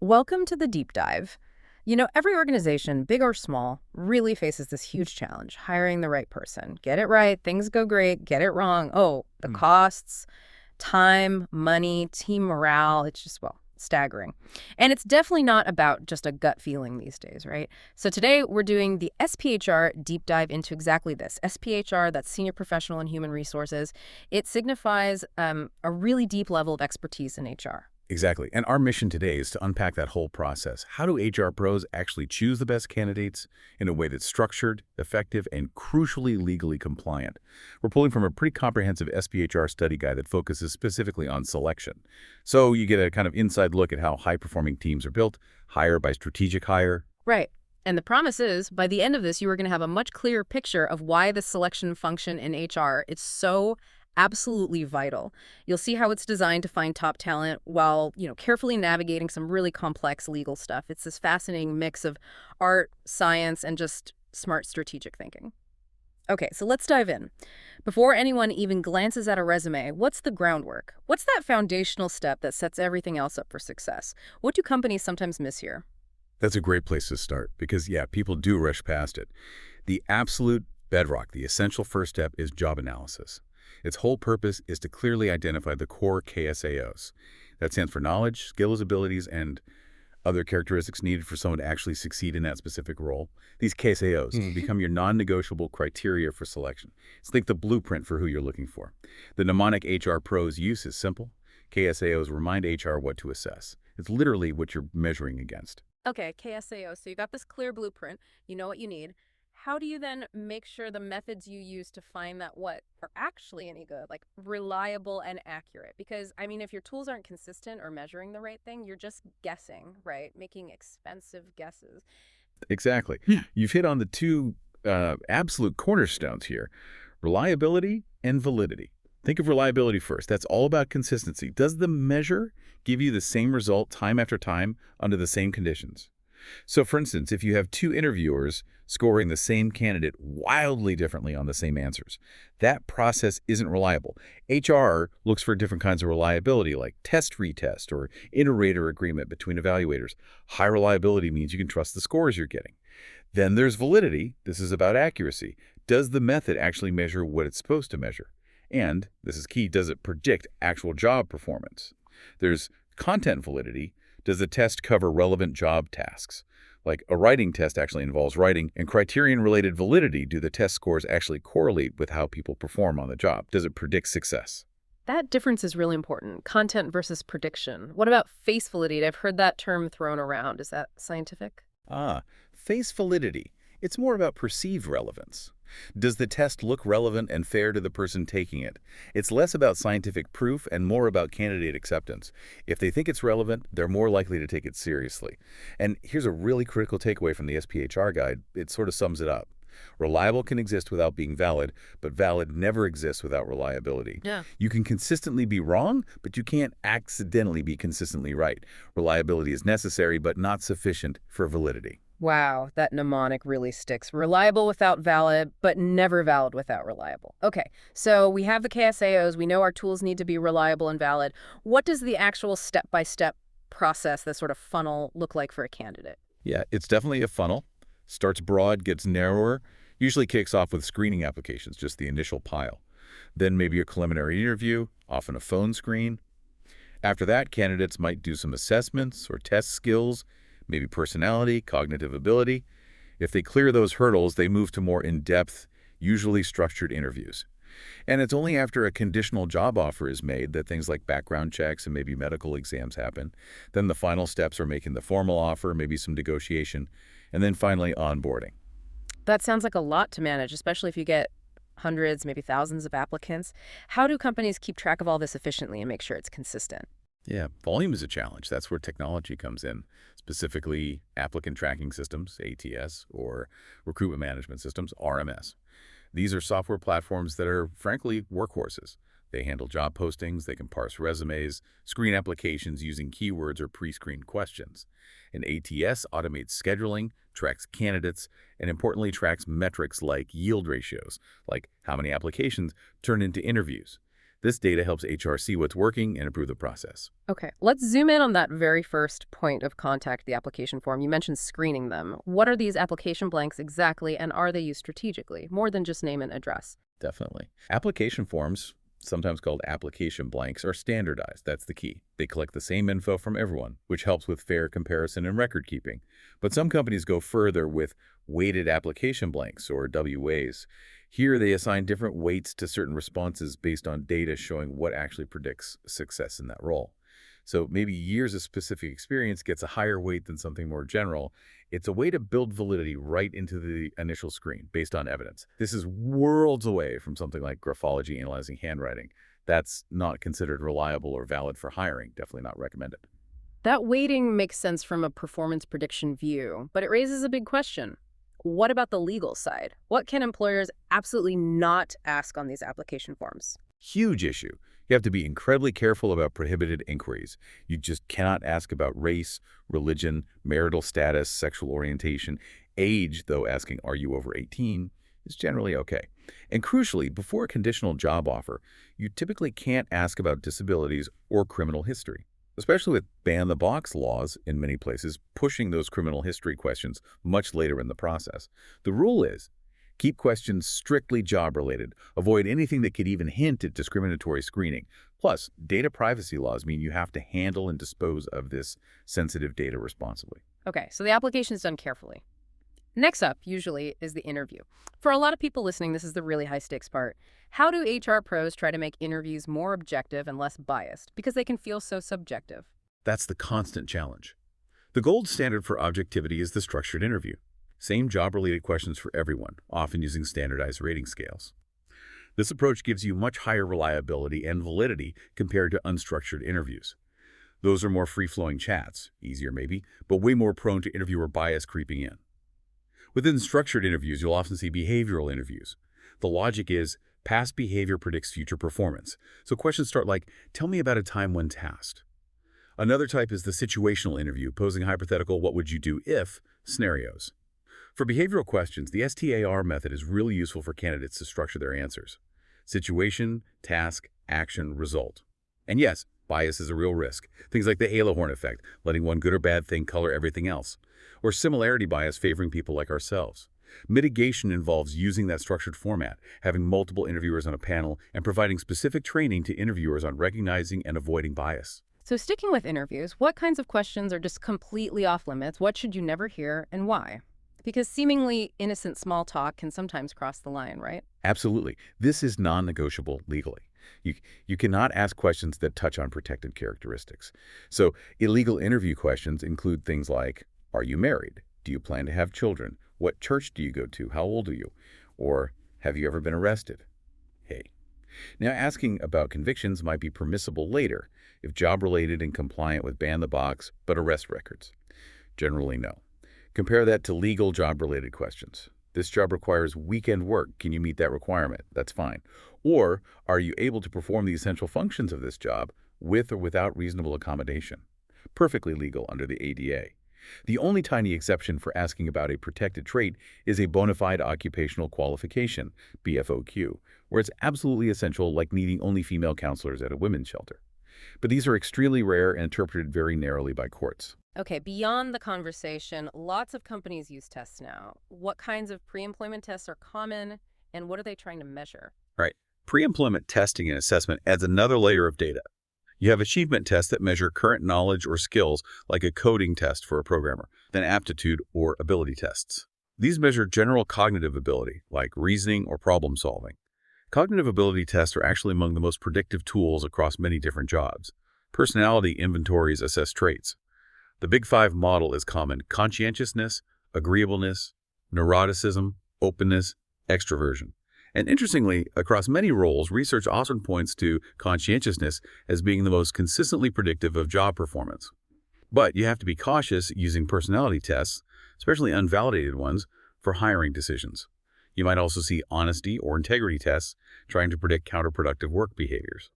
Welcome to the deep dive. Every organization, big or small, really faces this huge challenge, hiring the right person. Get it right, things go great. Get it wrong. Oh, the costs, time, money, team morale, it's just, well, staggering. And it's definitely not about just a gut feeling these days, right? So today we're doing the SPHR deep dive into exactly this. SPHR, that's Senior Professional in Human Resources. It signifies a really deep level of expertise in HR. Exactly. And our mission today is to unpack that whole process. How do HR pros actually choose the best candidates in a way that's structured, effective, and crucially legally compliant? We're pulling from a pretty comprehensive SPHR study guide that focuses specifically on selection. So you get a kind of inside look at how high-performing teams are built, hire by strategic hire. Right. And the promise is, by the end of this, you are going to have a much clearer picture of why the selection function in HR is so absolutely vital. You'll see how it's designed to find top talent while, carefully navigating some really complex legal stuff. It's this fascinating mix of art, science, and just smart strategic thinking. Okay, so let's dive in. Before anyone even glances at a resume, what's the groundwork? What's that foundational step that sets everything else up for success? What do companies sometimes miss here? That's a great place to start because, yeah, people do rush past it. The absolute bedrock, the essential first step is job analysis. Its whole purpose is to clearly identify the core KSAOs. That stands for knowledge, skills, abilities, and other characteristics needed for someone to actually succeed in that specific role. These KSAOs become your non-negotiable criteria for selection. It's like the blueprint for who you're looking for. The mnemonic HR pros use is simple. KSAOs remind HR what to assess. It's literally what you're measuring against. Okay, KSAO. So you got this clear blueprint. You know what you need. How do you then make sure the methods you use to find that what are actually any good, like reliable and accurate? Because, if your tools aren't consistent or measuring the right thing, you're just guessing, right? Making expensive guesses. Exactly. You've hit on the two absolute cornerstones here, reliability and validity. Think of reliability first. That's all about consistency. Does the measure give you the same result time after time under the same conditions? So, for instance, if you have two interviewers scoring the same candidate wildly differently on the same answers, that process isn't reliable. HR looks for different kinds of reliability, like test-retest or inter-rater agreement between evaluators. High reliability means you can trust the scores you're getting. Then there's validity. This is about accuracy. Does the method actually measure what it's supposed to measure? And, this is key, does it predict actual job performance? There's content validity. Does the test cover relevant job tasks? Like a writing test actually involves writing, and criterion-related validity, do the test scores actually correlate with how people perform on the job? Does it predict success? That difference is really important, content versus prediction. What about face validity? I've heard that term thrown around. Is that scientific? Face validity. It's more about perceived relevance. Does the test look relevant and fair to the person taking it? It's less about scientific proof and more about candidate acceptance. If they think it's relevant, they're more likely to take it seriously. And here's a really critical takeaway from the SPHR guide. It sort of sums it up. Reliable can exist without being valid, but valid never exists without reliability. Yeah. You can consistently be wrong, but you can't accidentally be consistently right. Reliability is necessary, but not sufficient for validity. Wow, that mnemonic really sticks. Reliable without valid, but never valid without reliable. Okay, so we have the KSAOs. We know our tools need to be reliable and valid. What does the actual step-by-step process, the sort of funnel, look like for a candidate? Yeah, it's definitely a funnel. Starts broad, gets narrower, usually kicks off with screening applications, just the initial pile. Then maybe a preliminary interview, often a phone screen. After that, candidates might do some assessments or test skills, maybe personality, cognitive ability. If they clear those hurdles, they move to more in-depth, usually structured interviews. And it's only after a conditional job offer is made that things like background checks and maybe medical exams happen. Then the final steps are making the formal offer, maybe some negotiation, and then finally onboarding. That sounds like a lot to manage, especially if you get hundreds, maybe thousands of applicants. How do companies keep track of all this efficiently and make sure it's consistent? Yeah, volume is a challenge. That's where technology comes in, specifically applicant tracking systems, ATS, or recruitment management systems, RMS. These are software platforms that are, frankly, workhorses. They handle job postings, they can parse resumes, screen applications using keywords or pre-screened questions. An ATS automates scheduling, tracks candidates, and importantly tracks metrics like yield ratios, like how many applications turn into interviews. This data helps HR see what's working and improve the process. Okay, let's zoom in on that very first point of contact, the application form. You mentioned screening them. What are these application blanks exactly, and are they used strategically, more than just name and address? Definitely. Application forms, sometimes called application blanks, are standardized. That's the key. They collect the same info from everyone, which helps with fair comparison and record keeping. But some companies go further with weighted application blanks, or WAs. Here, they assign different weights to certain responses based on data showing what actually predicts success in that role. So maybe years of specific experience gets a higher weight than something more general. It's a way to build validity right into the initial screen based on evidence. This is worlds away from something like graphology analyzing handwriting. That's not considered reliable or valid for hiring. Definitely not recommended. That weighting makes sense from a performance prediction view, but it raises a big question. What about the legal side? What can employers absolutely not ask on these application forms? Huge issue. You have to be incredibly careful about prohibited inquiries. You just cannot ask about race, religion, marital status, sexual orientation. Age, though asking, "Are you over 18?" is generally okay. And crucially, before a conditional job offer, you typically can't ask about disabilities or criminal history, especially with ban-the-box laws in many places pushing those criminal history questions much later in the process. The rule is, keep questions strictly job-related. Avoid anything that could even hint at discriminatory screening. Plus, data privacy laws mean you have to handle and dispose of this sensitive data responsibly. Okay, so the application is done carefully. Next up, usually, is the interview. For a lot of people listening, this is the really high-stakes part. How do HR pros try to make interviews more objective and less biased? Because they can feel so subjective. That's the constant challenge. The gold standard for objectivity is the structured interview. Same job-related questions for everyone, often using standardized rating scales. This approach gives you much higher reliability and validity compared to unstructured interviews. Those are more free-flowing chats, easier maybe, but way more prone to interviewer bias creeping in. Within structured interviews, you'll often see behavioral interviews. The logic is, past behavior predicts future performance. So questions start like, tell me about a time when tasked. Another type is the situational interview, posing hypothetical what would you do if scenarios. For behavioral questions, the STAR method is really useful for candidates to structure their answers. Situation, task, action, result. And yes, bias is a real risk. Things like the halo horn effect, letting one good or bad thing color everything else. Or similarity bias favoring people like ourselves. Mitigation involves using that structured format, having multiple interviewers on a panel, and providing specific training to interviewers on recognizing and avoiding bias. So sticking with interviews, what kinds of questions are just completely off limits? What should you never hear, and why? Because seemingly innocent small talk can sometimes cross the line, right? Absolutely. This is non-negotiable legally. You cannot ask questions that touch on protected characteristics. So illegal interview questions include things like, are you married? Do you plan to have children? What church do you go to? How old are you? Or have you ever been arrested? Hey. Now, asking about convictions might be permissible later if job-related and compliant with ban-the-box but arrest records. Generally, no. Compare that to legal job-related questions. This job requires weekend work. Can you meet that requirement? That's fine. Or, are you able to perform the essential functions of this job with or without reasonable accommodation? Perfectly legal under the ADA. The only tiny exception for asking about a protected trait is a bona fide occupational qualification, BFOQ, where it's absolutely essential, like needing only female counselors at a women's shelter. But these are extremely rare and interpreted very narrowly by courts. Okay, beyond the conversation, lots of companies use tests now. What kinds of pre-employment tests are common, and what are they trying to measure? Right. Pre-employment testing and assessment adds another layer of data. You have achievement tests that measure current knowledge or skills, like a coding test for a programmer, then aptitude or ability tests. These measure general cognitive ability, like reasoning or problem solving. Cognitive ability tests are actually among the most predictive tools across many different jobs. Personality inventories assess traits. The Big Five model is common: conscientiousness, agreeableness, neuroticism, openness, extroversion. And interestingly, across many roles, research often points to conscientiousness as being the most consistently predictive of job performance. But you have to be cautious using personality tests, especially unvalidated ones, for hiring decisions. You might also see honesty or integrity tests trying to predict counterproductive work behaviors.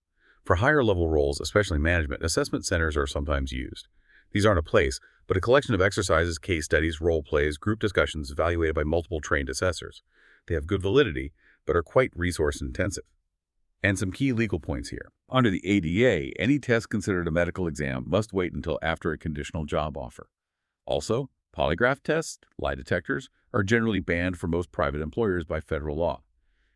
For higher-level roles, especially management, assessment centers are sometimes used. These aren't a place, but a collection of exercises, case studies, role plays, group discussions evaluated by multiple trained assessors. They have good validity, but are quite resource-intensive. And some key legal points here. Under the ADA, any test considered a medical exam must wait until after a conditional job offer. Also, polygraph tests, lie detectors, are generally banned for most private employers by federal law.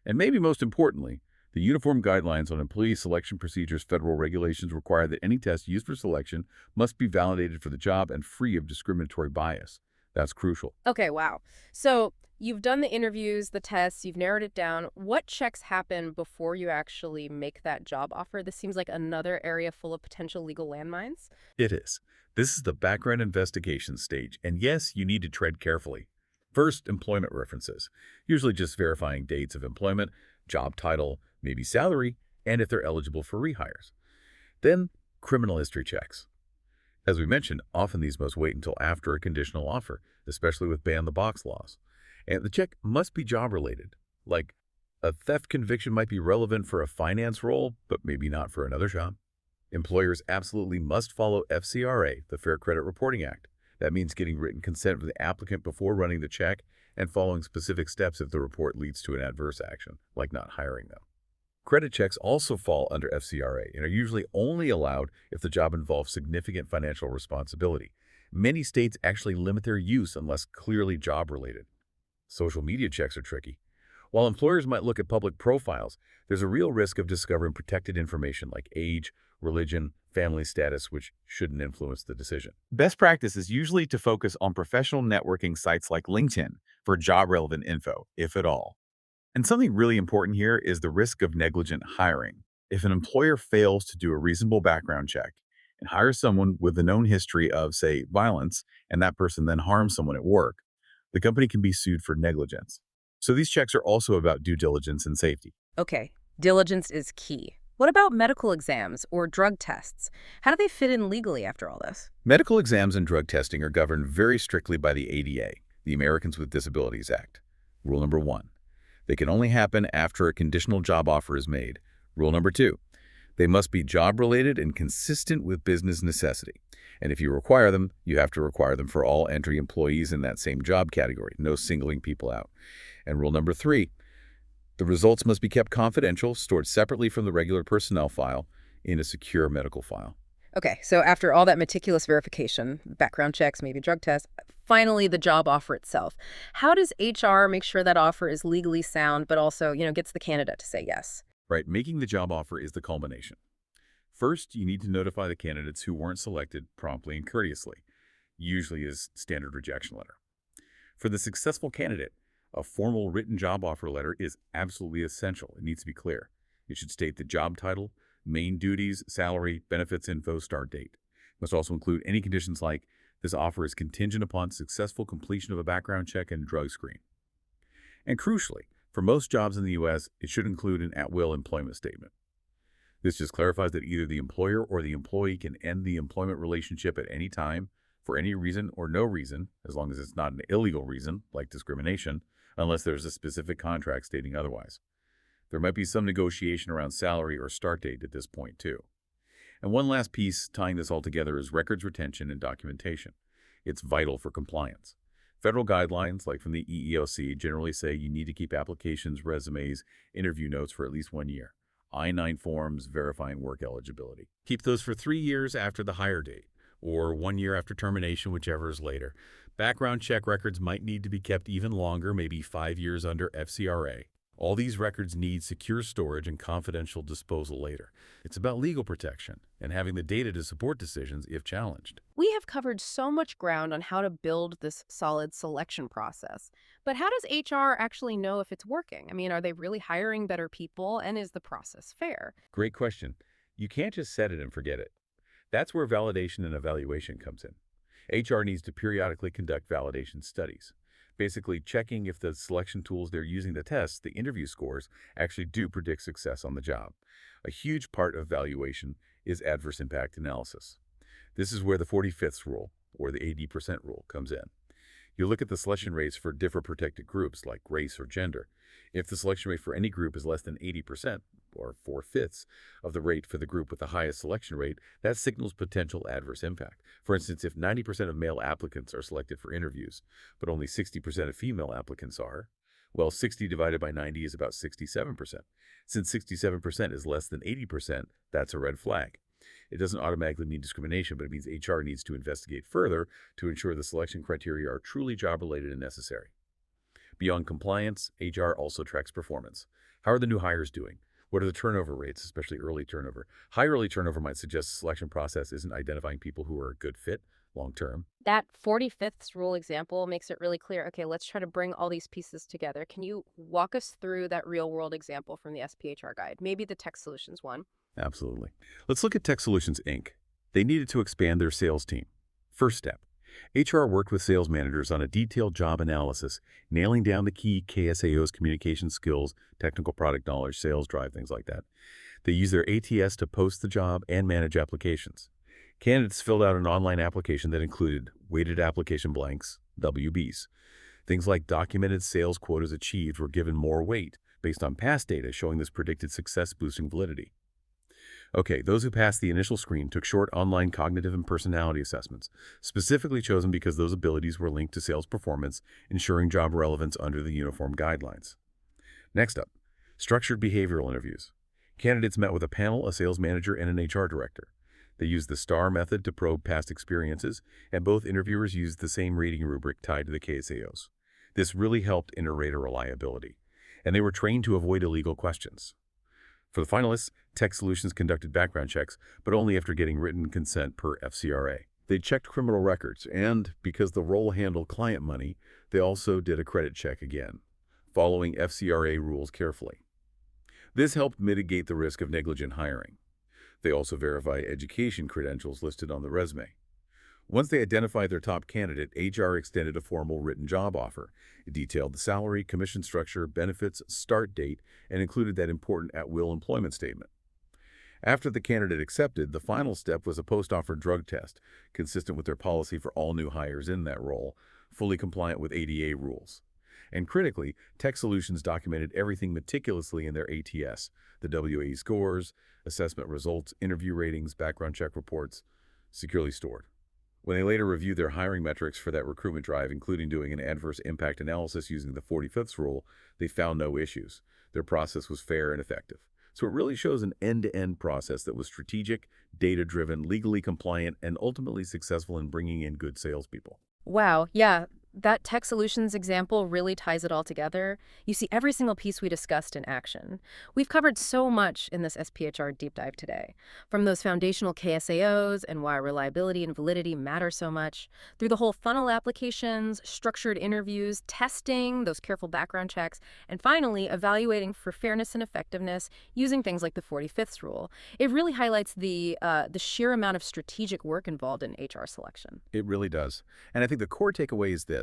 And maybe most importantly, the Uniform Guidelines on Employee Selection Procedures federal regulations require that any test used for selection must be validated for the job and free of discriminatory bias. That's crucial. Okay, wow. So you've done the interviews, the tests, you've narrowed it down. What checks happen before you actually make that job offer? This seems like another area full of potential legal landmines. It is. This is the background investigation stage, and yes, you need to tread carefully. First, employment references, usually just verifying dates of employment, job title, maybe salary, and if they're eligible for rehires. Then, criminal history checks. As we mentioned, often these must wait until after a conditional offer, especially with ban-the-box laws. And the check must be job-related, like a theft conviction might be relevant for a finance role, but maybe not for another job. Employers absolutely must follow FCRA, the Fair Credit Reporting Act. That means getting written consent from the applicant before running the check and following specific steps if the report leads to an adverse action, like not hiring them. Credit checks also fall under FCRA and are usually only allowed if the job involves significant financial responsibility. Many states actually limit their use unless clearly job-related. Social media checks are tricky. While employers might look at public profiles, there's a real risk of discovering protected information like age, religion, family status, which shouldn't influence the decision. Best practice is usually to focus on professional networking sites like LinkedIn for job-relevant info, if at all. And something really important here is the risk of negligent hiring. If an employer fails to do a reasonable background check and hires someone with a known history of, say, violence, and that person then harms someone at work, the company can be sued for negligence. So these checks are also about due diligence and safety. Okay, diligence is key. What about medical exams or drug tests? How do they fit in legally after all this? Medical exams and drug testing are governed very strictly by the ADA, the Americans with Disabilities Act. Rule number 1. They can only happen after a conditional job offer is made. Rule number 2. They must be job-related and consistent with business necessity. And if you require them, you have to require them for all entry employees in that same job category, no singling people out. And rule number 3, the results must be kept confidential, stored separately from the regular personnel file in a secure medical file. Okay, so after all that meticulous verification, background checks, maybe drug tests, finally the job offer itself. How does HR make sure that offer is legally sound, but also, gets the candidate to say yes? Right, making the job offer is the culmination. First, you need to notify the candidates who weren't selected promptly and courteously, usually as standard rejection letter. For the successful candidate, a formal written job offer letter is absolutely essential. It needs to be clear. It should state the job title, main duties, salary, benefits info, start date. It must also include any conditions like this offer is contingent upon successful completion of a background check and drug screen. And crucially, for most jobs in the U.S., it should include an at-will employment statement. This just clarifies that either the employer or the employee can end the employment relationship at any time, for any reason or no reason, as long as it's not an illegal reason, like discrimination, unless there's a specific contract stating otherwise. There might be some negotiation around salary or start date at this point, too. And one last piece tying this all together is records retention and documentation. It's vital for compliance. Federal guidelines, like from the EEOC, generally say you need to keep applications, resumes, interview notes for at least 1 year. I-9 forms verifying work eligibility. Keep those for 3 years after the hire date, or 1 year after termination, whichever is later. Background check records might need to be kept even longer, maybe 5 years under FCRA. All these records need secure storage and confidential disposal later. It's about legal protection and having the data to support decisions if challenged. We have covered so much ground on how to build this solid selection process. But how does HR actually know if it's working? I mean, are they really hiring better people, and is the process fair? Great question. You can't just set it and forget it. That's where validation and evaluation comes in. HR needs to periodically conduct validation studies, basically checking if the selection tools they're using to test the interview scores actually do predict success on the job. A huge part of valuation is adverse impact analysis. This is where the 45th rule, or the 80% rule, comes in. You look at the selection rates for different protected groups like race or gender. If the selection rate for any group is less than 80%, or 4/5 of the rate for the group with the highest selection rate, that signals potential adverse impact. For instance, if 90% of male applicants are selected for interviews, but only 60% of female applicants are, Well, 60 divided by 90 is about 67%. Since 67% is less than 80%, that's a red flag. It doesn't automatically mean discrimination, but it means HR needs to investigate further to ensure the selection criteria are truly job-related and necessary. Beyond compliance, HR also tracks performance. How are the new hires doing? What are the turnover rates, especially early turnover? High early turnover might suggest the selection process isn't identifying people who are a good fit long-term. That 45th rule example makes it really clear. Okay, let's try to bring all these pieces together. Can you walk us through that real-world example from the SPHR guide? Maybe the tech solutions one. Absolutely. Let's look at Tech Solutions, Inc. They needed to expand their sales team. First step, HR worked with sales managers on a detailed job analysis, nailing down the key KSAO's communication skills, technical product knowledge, sales drive, things like that. They used their ATS to post the job and manage applications. Candidates filled out an online application that included weighted application blanks, WBs. Things like documented sales quotas achieved were given more weight based on past data showing this predicted success boosting validity. Okay, those who passed the initial screen took short online cognitive and personality assessments, specifically chosen because those abilities were linked to sales performance, ensuring job relevance under the uniform guidelines. Next up, structured behavioral interviews. Candidates met with a panel, a sales manager, and an HR director. They used the STAR method to probe past experiences, and both interviewers used the same rating rubric tied to the KSAOs. This really helped inter-rater reliability, and they were trained to avoid illegal questions. For the finalists, Tech Solutions conducted background checks, but only after getting written consent per FCRA. They checked criminal records, and because the role handled client money, they also did a credit check again, following FCRA rules carefully. This helped mitigate the risk of negligent hiring. They also verified education credentials listed on the resume. Once they identified their top candidate, HR extended a formal written job offer. It detailed the salary, commission structure, benefits, start date, and included that important at-will employment statement. After the candidate accepted, the final step was a post-offer drug test, consistent with their policy for all new hires in that role, fully compliant with ADA rules. And critically, Tech Solutions documented everything meticulously in their ATS, the WAE scores, assessment results, interview ratings, background check reports, securely stored. When they later reviewed their hiring metrics for that recruitment drive, including doing an adverse impact analysis using the 45th rule, they found no issues. Their process was fair and effective. So it really shows an end-to-end process that was strategic, data-driven, legally compliant, and ultimately successful in bringing in good salespeople. Wow, yeah, that tech solutions example really ties it all together. You see every single piece we discussed in action. We've covered so much in this SPHR deep dive today, from those foundational KSAOs and why reliability and validity matter so much, through the whole funnel applications, structured interviews, testing, those careful background checks, and finally, evaluating for fairness and effectiveness using things like the 45th rule. It really highlights the sheer amount of strategic work involved in HR selection. It really does. And I think the core takeaway is this.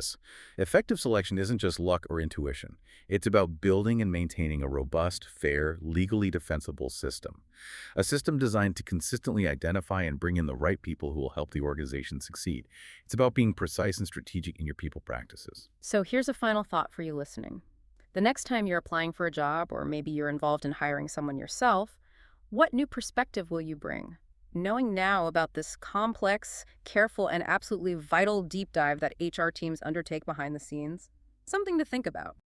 Effective selection isn't just luck or intuition. It's about building and maintaining a robust, fair, legally defensible system. A system designed to consistently identify and bring in the right people who will help the organization succeed. It's about being precise and strategic in your people practices. So here's a final thought for you listening. The next time you're applying for a job, or maybe you're involved in hiring someone yourself, what new perspective will you bring? Knowing now about this complex, careful, and absolutely vital deep dive that HR teams undertake behind the scenes, something to think about.